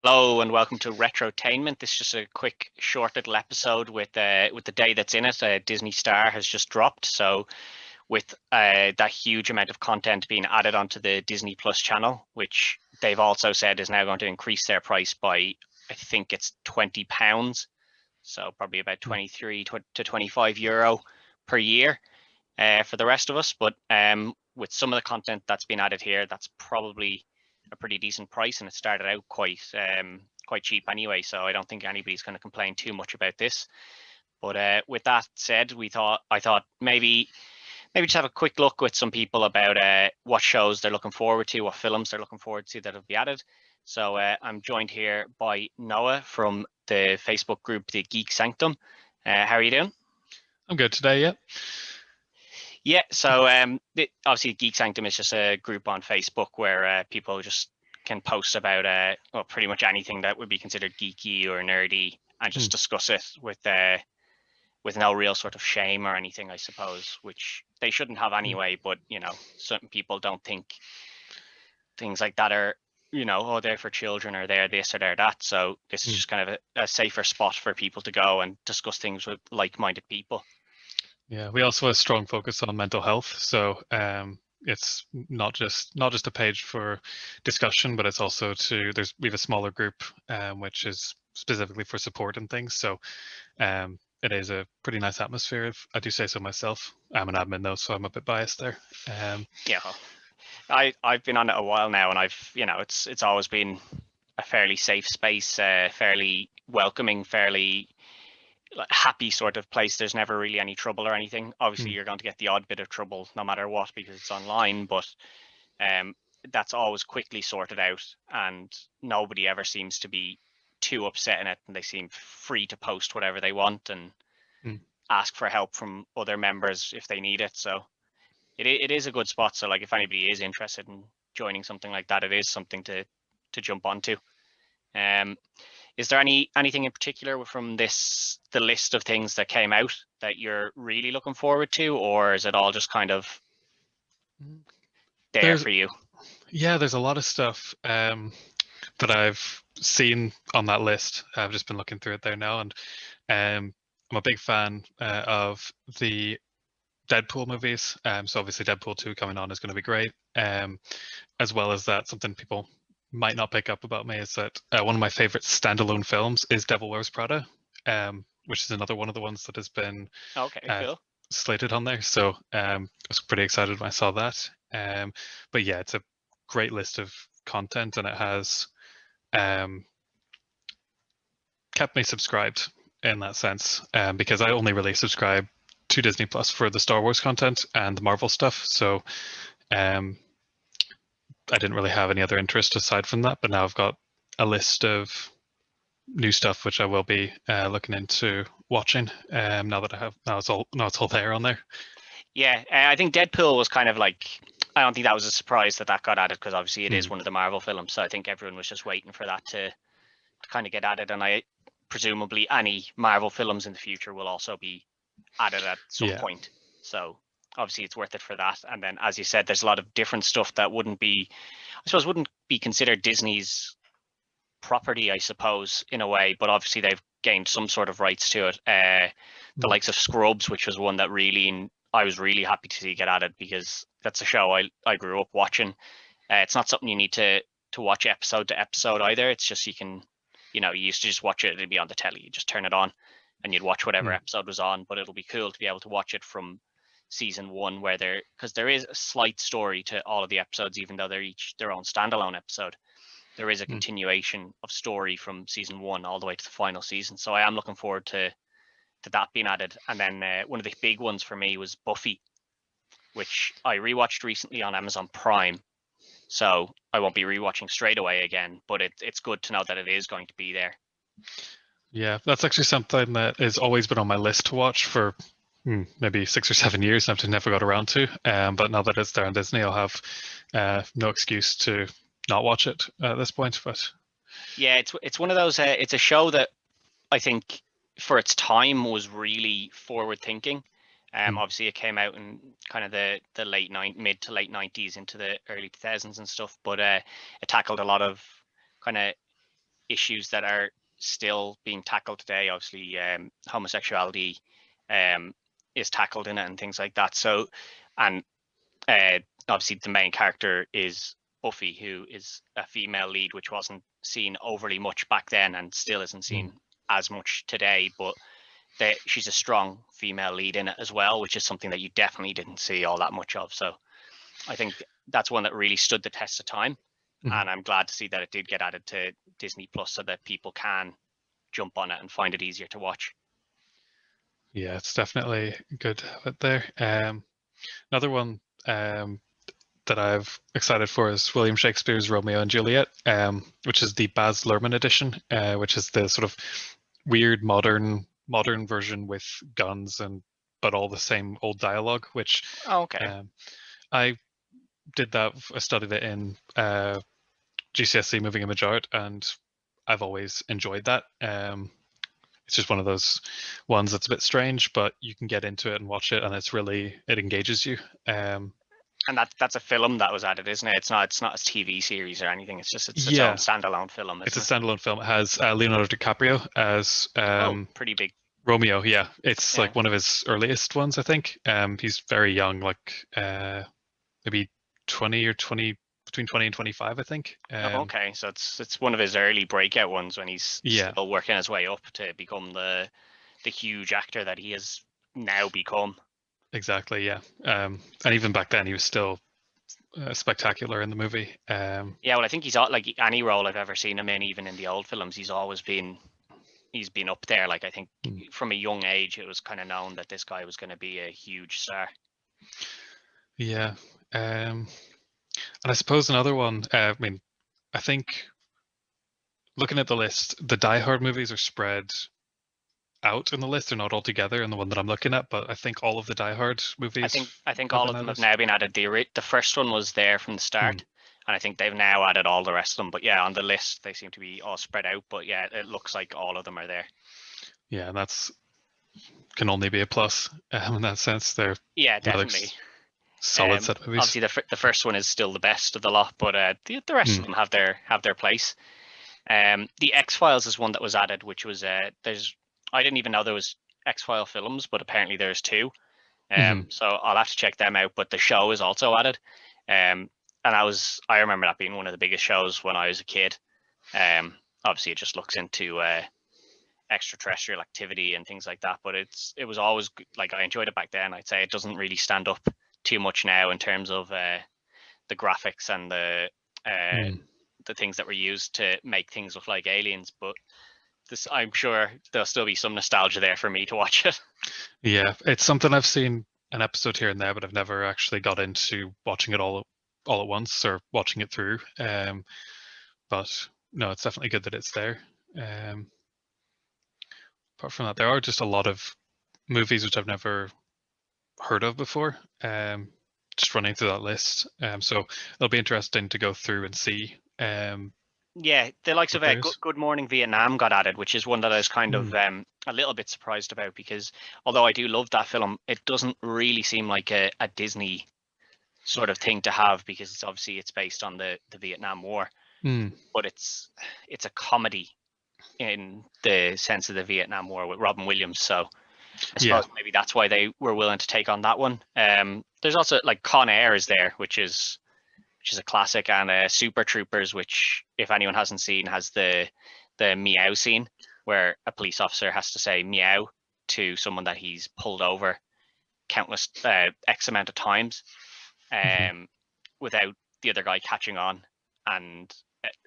Hello and welcome to Retrotainment. This is just a quick, short little episode with the day that's in it. Disney Star has just dropped, so with that huge amount of content being added onto the Disney Plus channel, which they've also said is now going to increase their price by, I think it's £20, so probably about 23 to 25 euro per year for the rest of us. But with some of the content that's been added here, that's probably a pretty decent price, and it started out quite cheap anyway, so I don't think anybody's going to complain too much about this. But with that said, I thought maybe just have a quick look with some people about what shows they're looking forward to, what films they're looking forward to that will be added. So I'm joined here by Noah from the Facebook group The Geek Sanctum. How are you doing? I'm good today, yeah. Yeah, so obviously Geek Sanctum is just a group on Facebook where people just can post about well, pretty much anything that would be considered geeky or nerdy, and just discuss it with no real sort of shame or anything, I suppose, which they shouldn't have anyway. But you know, certain people don't think things like that are, you know, oh, they're for children or they're this or they're that. So this is just kind of a safer spot for people to go and discuss things with like-minded people. Yeah, we also have a strong focus on mental health, so it's not just a page for discussion, but it's also we have a smaller group which is specifically for support and things. So it is a pretty nice atmosphere, if I do say so myself. I'm an admin though, so I'm a bit biased there. Yeah, I've been on it a while now, and it's always been a fairly safe space, fairly welcoming, fairly happy sort of place. There's never really any trouble or anything. Obviously you're going to get the odd bit of trouble no matter what because it's online, but that's always quickly sorted out, and nobody ever seems to be too upset in it, and they seem free to post whatever they want and ask for help from other members if they need it. So it is a good spot. So like if anybody is interested in joining something like that, it is something to jump onto. Is there anything in particular from the list of things that came out that you're really looking forward to, or is it all just kind of there for you? Yeah, there's a lot of stuff that I've seen on that list. I've just been looking through it there now, and I'm a big fan of the Deadpool movies. So obviously Deadpool 2 coming on is going to be great. As well as that, something people might not pick up about me is that one of my favorite standalone films is Devil Wears Prada, which is another one of the ones that has been cool. slated on there. So I was pretty excited when I saw that. But yeah, it's a great list of content, and it has kept me subscribed in that sense, because I only really subscribe to Disney Plus for the Star Wars content and the Marvel stuff. So I didn't really have any other interest aside from that, but now I've got a list of new stuff which I will be looking into watching. Now it's all there on there. Yeah, I think Deadpool was kind of like, I don't think that was a surprise that got added, because obviously it is one of the Marvel films. So I think everyone was just waiting for that to kind of get added, and presumably any Marvel films in the future will also be added at some point. So obviously it's worth it for that. And then, as you said, there's a lot of different stuff that wouldn't be considered Disney's property, I suppose, in a way, but obviously they've gained some sort of rights to it. The likes of Scrubs, which was one that I was really happy to see get added, because that's a show I grew up watching. It's not something you need to watch episode to episode either. It's just you used to just watch it, it'd be on the telly, you just turn it on and you'd watch whatever episode was on. But it'll be cool to be able to watch it from season one, because there is a slight story to all of the episodes, even though they're each their own standalone episode. There is a continuation of story from season one all the way to the final season. So I am looking forward to that being added. And then one of the big ones for me was Buffy, which I rewatched recently on Amazon Prime. So I won't be rewatching straight away again, but it's good to know that it is going to be there. Yeah, that's actually something that has always been on my list to watch for maybe 6 or 7 years. I've never got around to. But now that it's there on Disney, I'll have no excuse to not watch it at this point. But yeah, it's one of those. It's a show that I think for its time was really forward thinking, Obviously, it came out in kind of the mid to late 90s into the early 2000s and stuff, but it tackled a lot of kind of issues that are still being tackled today. Obviously, homosexuality is tackled in it and things like that. So, and obviously the main character is Buffy, who is a female lead, which wasn't seen overly much back then and still isn't seen as much today, but she's a strong female lead in it as well, which is something that you definitely didn't see all that much of. So I think that's one that really stood the test of time. And I'm glad to see that it did get added to Disney Plus so that people can jump on it and find it easier to watch. Yeah, it's definitely good to have it there. Another one that I've excited for is William Shakespeare's Romeo and Juliet, which is the Baz Luhrmann edition, which is the sort of weird modern version with guns but all the same old dialogue. Which I did that. I studied it in GCSE Moving Image Art, and I've always enjoyed that. It's just one of those ones that's a bit strange, but you can get into it and watch it, and it engages you. And that's a film that was added, isn't it? It's not a TV series or anything. It's just its own standalone film. It's a standalone film. It has Leonardo DiCaprio as pretty big Romeo. Yeah, it's like one of his earliest ones, I think. He's very young, like maybe 20 or 20, between 20 and 25, I think. Okay, so it's one of his early breakout ones when he's still working his way up to become the huge actor that he has now become. Exactly, yeah. And even back then, he was still spectacular in the movie. Yeah, well, I think he's like any role I've ever seen him in, even in the old films, he's been up there. Like I think from a young age, it was kind of known that this guy was going to be a huge star. Yeah, and I suppose another one. I mean, I think looking at the list, the Die Hard movies are spread out in the list. They're not all together in the one that I'm looking at, but I think all of the Die Hard movies. I think all of them have now been added. The first one was there from the start, and I think they've now added all the rest of them. But yeah, on the list they seem to be all spread out. But yeah, it looks like all of them are there. Yeah, and that's can only be a plus in that sense. They're definitely solid set of movies. Obviously, the first one is still the best of the lot, but the rest of them have their place. The X-Files is one that was added, which was I didn't even know there was X-File films, but apparently there's two. So I'll have to check them out. But the show is also added, and I remember that being one of the biggest shows when I was a kid. Obviously, it just looks into extraterrestrial activity and things like that. But it was always like I enjoyed it back then. I'd say it doesn't really stand up too much now in terms of the graphics and the things that were used to make things look like aliens, but I'm sure there'll still be some nostalgia there for me to watch it. Yeah, it's something I've seen an episode here and there, but I've never actually got into watching it all at once or watching it through. But no, it's definitely good that it's there. Apart from that, there are just a lot of movies which I've never heard of before. Just running through that list. So it'll be interesting to go through and see. Yeah, the likes of Good Morning Vietnam got added, which is one that I was kind of a little bit surprised about, because although I do love that film, it doesn't really seem like a Disney sort of thing to have, because it's based on the Vietnam War, but it's a comedy in the sense of the Vietnam War with Robin Williams. So I suppose maybe that's why they were willing to take on that one. There's also like Con Air is there, which is a classic, and Super Troopers, which if anyone hasn't seen, has the meow scene where a police officer has to say meow to someone that he's pulled over countless X amount of times without the other guy catching on. And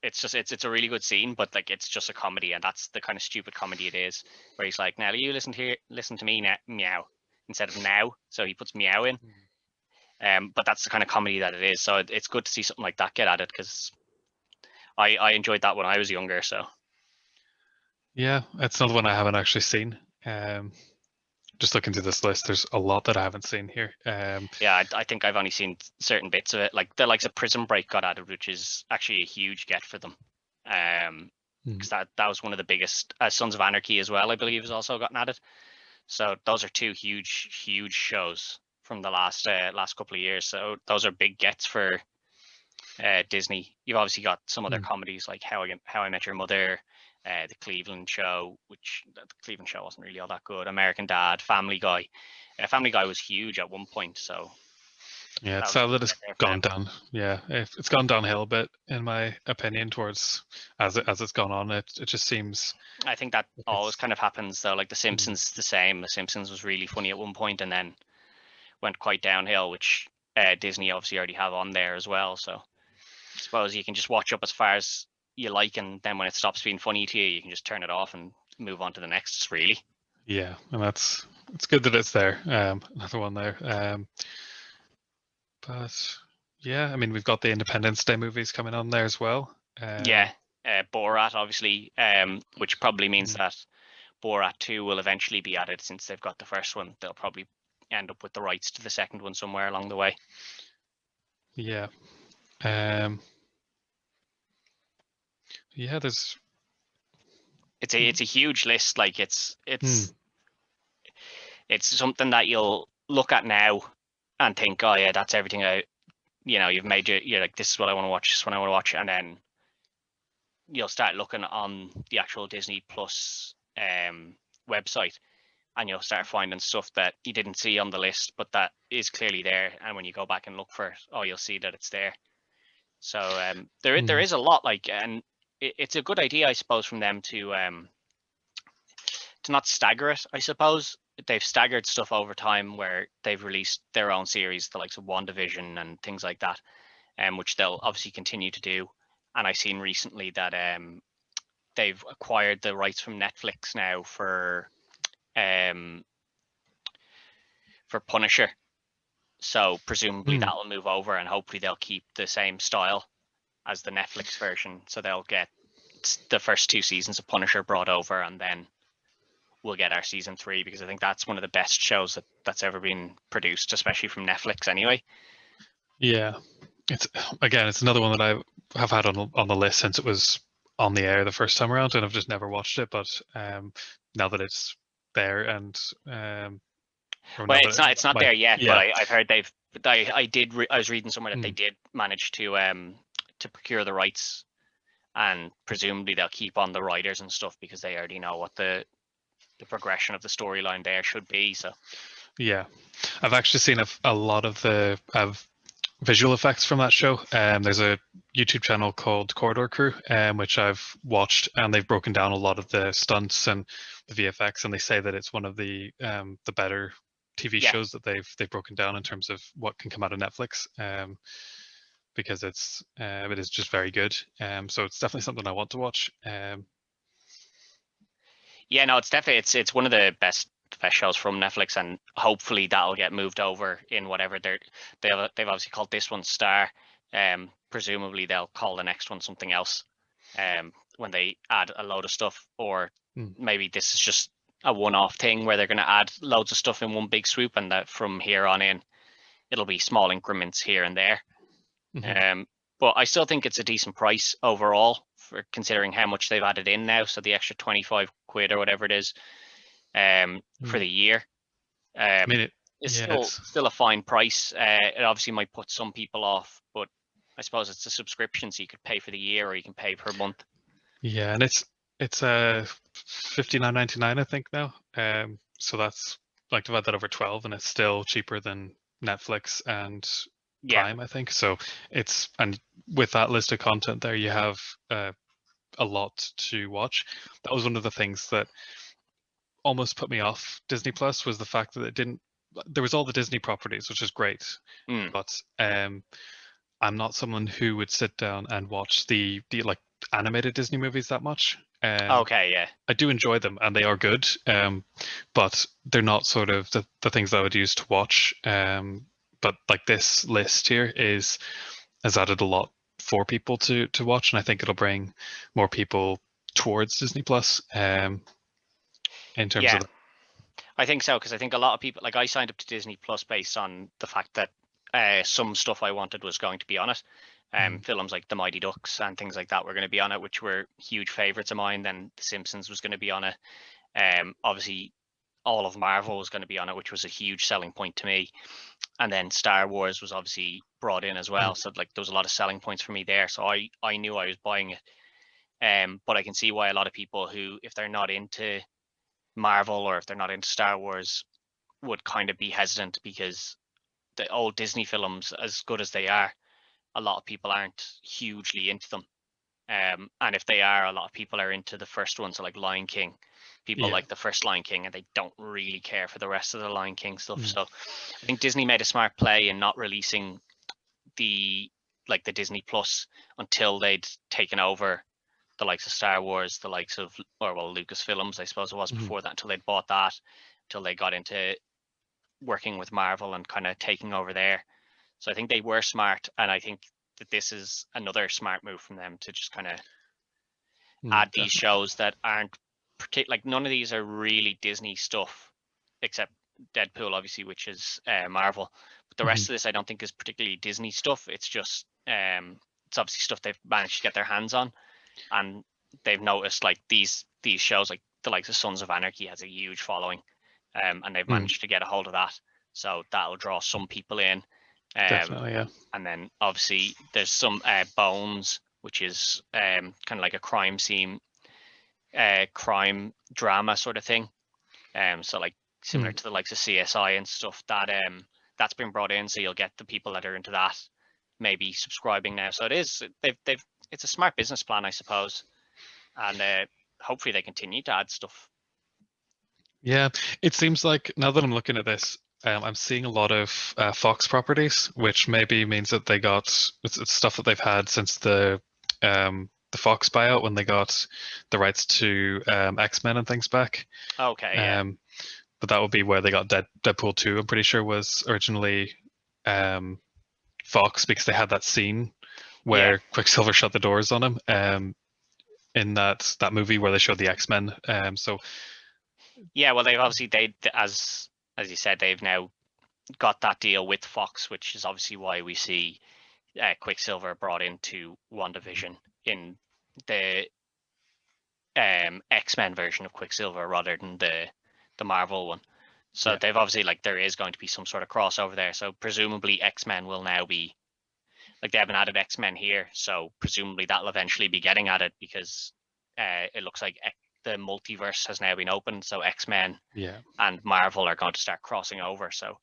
it's a really good scene, but like it's just a comedy, and that's the kind of stupid comedy it is, where he's like, now you listen to me now, meow, instead of now, so he puts meow in. But that's the kind of comedy that it is. So it's good to see something like that get added, because I enjoyed that when I was younger. So yeah, it's another one I haven't actually seen. Just looking through this list, there's a lot that I haven't seen here. Yeah, I think I've only seen certain bits of it. Like the likes of Prison Break got added, which is actually a huge get for them. Because that was one of the biggest. Sons of Anarchy as well, I believe, has also gotten added. So those are two huge shows from the last couple of years. So those are big gets for Disney. You've obviously got some other comedies like How I Met Your Mother, the Cleveland Show, which the Cleveland Show wasn't really all that good. American Dad, Family Guy. Family Guy was huge at one point, so Yeah, it's that was a sad big that it's get there for gone them. down. Yeah, it's gone downhill a bit, in my opinion, towards as it's gone on. It just seems I think that like always it's kind of happens though. Like The Simpsons, the same. The Simpsons was really funny at one point and then went quite downhill, which Disney obviously already have on there as well. So I suppose you can just watch up as far as you like, and then when it stops being funny to you, you can just turn it off and move on to the next. Really. yeah, and it's good that it's there. Another one there. But yeah, I mean, we've got the Independence Day movies coming on there as well. Yeah. Borat, obviously, which probably means that Borat 2 will eventually be added since they've got the first one. They'll probably end up with the rights to the second one somewhere along the way. Yeah. Yeah, there's It's a huge list. Like it's something that you'll look at now and think, oh yeah, that's everything you've made you're like, this is what I want to watch, this is what I want to watch, and then you'll start looking on the actual Disney Plus website, and you'll start finding stuff that you didn't see on the list, but that is clearly there. And when you go back and look for it, you'll see that it's there. So there is a lot, like, and it's a good idea, I suppose, from them to not stagger it. I suppose they've staggered stuff over time where they've released their own series, the likes of WandaVision and things like that, which they'll obviously continue to do. And I've seen recently that they've acquired the rights from Netflix now for Punisher. So presumably that'll move over, and hopefully they'll keep the same style as the Netflix version. So they'll get the first 2 seasons of Punisher brought over, and then we'll get our season 3, because I think that's one of the best shows that's ever been produced, especially from Netflix anyway. Yeah, it's another one that I have had on the list since it was on the air the first time around, and I've just never watched it. But now that it's there, and well, it's not there yet, yeah. but I've heard I was reading somewhere that they did manage to procure the rights, and presumably they'll keep on the writers and stuff because they already know what the progression of the storyline there should be. So yeah, I've actually seen a lot of the visual effects from that show. There's a YouTube channel called Corridor Crew, which I've watched, and they've broken down a lot of the stunts and the VFX, and they say that it's one of the better TV shows that they've broken down in terms of what can come out of Netflix, because it is just very good. So it's definitely something I want to watch. Yeah, no, it's definitely it's one of the best shows from Netflix, and hopefully that'll get moved over in whatever they've obviously called this one Star. Presumably they'll call the next one something else when they add a load of stuff, or maybe this is just a one-off thing where they're going to add loads of stuff in one big swoop, and that from here on in it'll be small increments here and there. But I still think it's a decent price overall, for considering how much they've added in now. So the extra 25 quid or whatever it is for the year, I mean, it's still a fine price. It obviously might put some people off, but I suppose it's a subscription, so you could pay for the year or you can pay per month. Yeah, and it's $59.99 I think now. So that's, like, divide that over 12, and it's still cheaper than Netflix and Prime, I think. So and with that list of content there, you have a lot to watch. That was one of the things that almost put me off Disney Plus, was the fact that there was all the Disney properties, which is great, but I'm not someone who would sit down and watch the like animated Disney movies that much. Okay, yeah. I do enjoy them, and they are good, but they're not sort of the things that I would use to watch. But like this list here has added a lot for people to watch, and I think it'll bring more people towards Disney Plus. In terms of I think so, because I think a lot of people, like, I signed up to Disney Plus based on the fact that some stuff I wanted was going to be on it. Films like The Mighty Ducks and things like that were going to be on it, which were huge favorites of mine. Then The Simpsons was going to be on it. Obviously, all of Marvel was going to be on it, which was a huge selling point to me. And then Star Wars was obviously brought in as well, so like there was a lot of selling points for me there. So I knew I was buying it. But I can see why a lot of people who, if they're not into Marvel or if they're not into Star Wars, would kind of be hesitant, because the old Disney films, as good as they are, a lot of people aren't hugely into them. And if they are, a lot of people are into the first ones, so like Lion King. People Yeah. like the first Lion King, and they don't really care for the rest of the Lion King stuff. Mm. So I think Disney made a smart play in not releasing the Disney Plus until they'd taken over the likes of Star Wars, the likes of, or well, Lucasfilms, I suppose it was before that, until they'd bought that, until they got into working with Marvel and kind of taking over there. So I think they were smart, and I think that this is another smart move from them to just kind of add these shows that aren't like, none of these are really Disney stuff, except Deadpool, obviously, which is Marvel. But the rest of this, I don't think, is particularly Disney stuff. It's just it's obviously stuff they've managed to get their hands on, and they've noticed like these shows, like the likes of Sons of Anarchy, has a huge following, and they've managed to get a hold of that. So that'll draw some people in. Definitely, yeah. And then obviously there's some Bones, which is kind of like a crime scene, crime drama sort of thing. So like similar to the likes of CSI and stuff, that that's been brought in. So you'll get the people that are into that maybe subscribing now. So they've it's a smart business plan, I suppose, and hopefully they continue to add stuff. Yeah, it seems like now that I'm looking at this, I'm seeing a lot of Fox properties, which maybe means that they got it's stuff that they've had since the Fox buyout, when they got the rights to X-Men and things back. Okay, yeah. But that would be where they got Deadpool 2, I'm pretty sure, was originally Fox, because they had that scene where Quicksilver shut the doors on him in that movie where they showed the X-Men. So yeah, well, they've obviously, as you said, they've now got that deal with Fox, which is obviously why we see Quicksilver brought into WandaVision in the X-Men version of Quicksilver rather than the Marvel one. So they've obviously, like, there is going to be some sort of crossover there. So presumably X-Men will now be, like, they haven't added X-Men here, so presumably that'll eventually be getting added, because it looks like the multiverse has now been opened. So X-Men and Marvel are going to start crossing over. So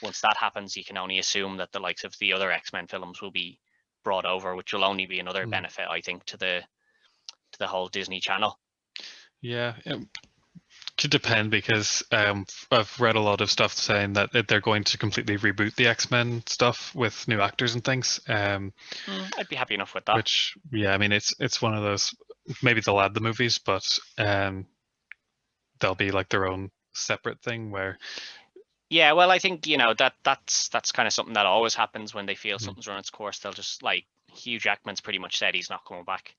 once that happens, you can only assume that the likes of the other X-Men films will be brought over, which will only be another benefit, I think, to the whole Disney Channel. Yeah, it could depend, because I've read a lot of stuff saying that they're going to completely reboot the X-Men stuff with new actors and things. I'd be happy enough with that. Which, yeah, I mean, it's one of those. Maybe they'll add the movies, but they'll be like their own separate thing where. Yeah, well, I think, that's kind of something that always happens when they feel something's run its course. They'll just, like, Hugh Jackman's pretty much said he's not coming back.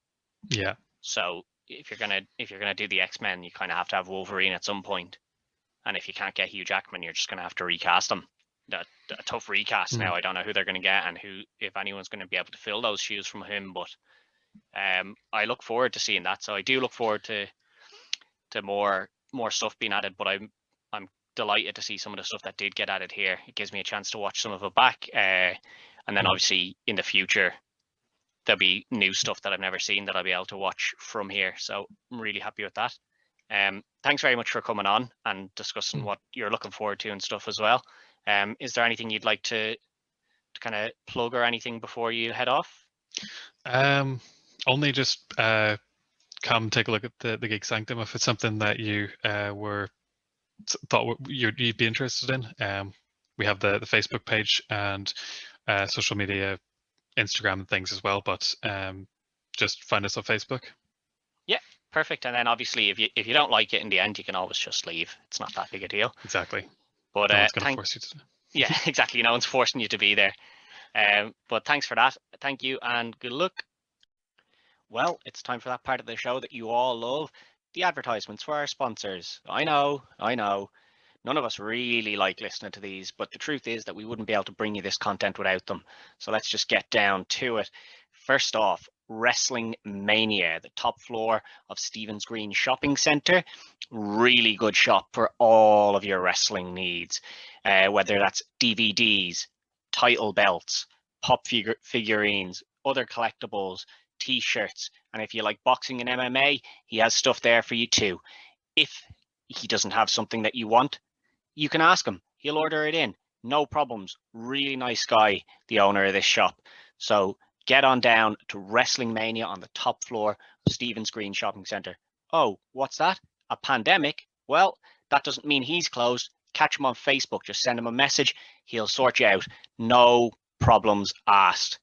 Yeah. So if you're gonna do the X-Men, you kind of have to have Wolverine at some point. And if you can't get Hugh Jackman, you're just gonna have to recast him. A tough recast now. I don't know who they're gonna get, and if anyone's gonna be able to fill those shoes from him. But I look forward to seeing that. So I do look forward to more stuff being added. But I'm delighted to see some of the stuff that did get added here. It gives me a chance to watch some of it back, and then obviously in the future there'll be new stuff that I've never seen that I'll be able to watch from here. So I'm really happy with that. Thanks very much for coming on and discussing what you're looking forward to and stuff as well. Is there anything you'd like to kind of plug or anything before you head off? Only just come take a look at the Geek Sanctum if it's something that you thought you'd be interested in. We have the Facebook page and social media, Instagram and things as well, but just find us on Facebook. Yeah, perfect. And then obviously if you don't like it in the end, you can always just leave. It's not that big a deal. Exactly. But no one's going to force you to. Yeah, exactly. No one's forcing you to be there. But thanks for that. Thank you and good luck. Well, it's time for that part of the show that you all love, the advertisements for our sponsors. I know. None of us really like listening to these, but the truth is that we wouldn't be able to bring you this content without them. So let's just get down to it. First off, Wrestling Mania, the top floor of Stephen's Green Shopping Centre. Really good shop for all of your wrestling needs, whether that's DVDs, title belts, pop figurines, other collectibles, t-shirts, and if you like boxing and MMA, he has stuff there for you too. If he doesn't have something that you want, you can ask him. He'll order it in. No problems. Really nice guy, the owner of this shop. So get on down to Wrestling Mania on the top floor of Stephen's Green Shopping Centre. Oh, what's that? A pandemic? Well, that doesn't mean he's closed. Catch him on Facebook. Just send him a message. He'll sort you out. No problems asked.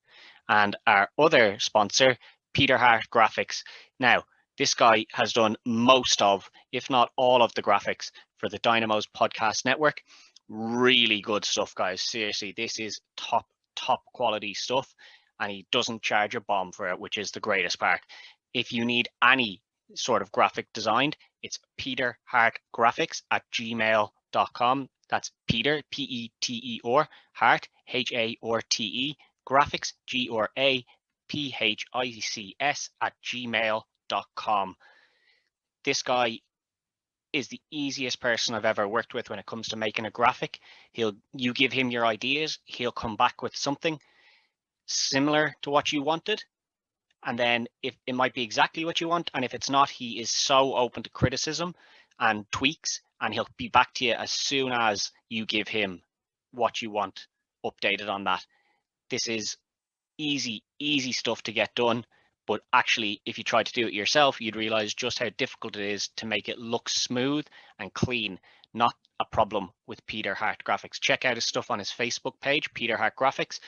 And our other sponsor, Peter Hart Graphics. Now, this guy has done most of, if not all of the graphics for the Dynamos Podcast Network. Really good stuff, guys. Seriously, this is top quality stuff, and he doesn't charge a bomb for it, which is the greatest part. If you need any sort of graphic designed, it's peterhartgraphics@gmail.com. That's Peter, Peter, Hart, Harte, graphics, graphics@gmail.com. This guy is the easiest person I've ever worked with when it comes to making a graphic. You give him your ideas, he'll come back with something similar to what you wanted. And then if it might be exactly what you want, and if it's not, he is so open to criticism and tweaks, and he'll be back to you as soon as you give him what you want updated on that. This is easy stuff to get done. But actually, if you try to do it yourself, you'd realize just how difficult it is to make it look smooth and clean. Not a problem with Peter Hart Graphics. Check out his stuff on his Facebook page, Peter Hart Graphics.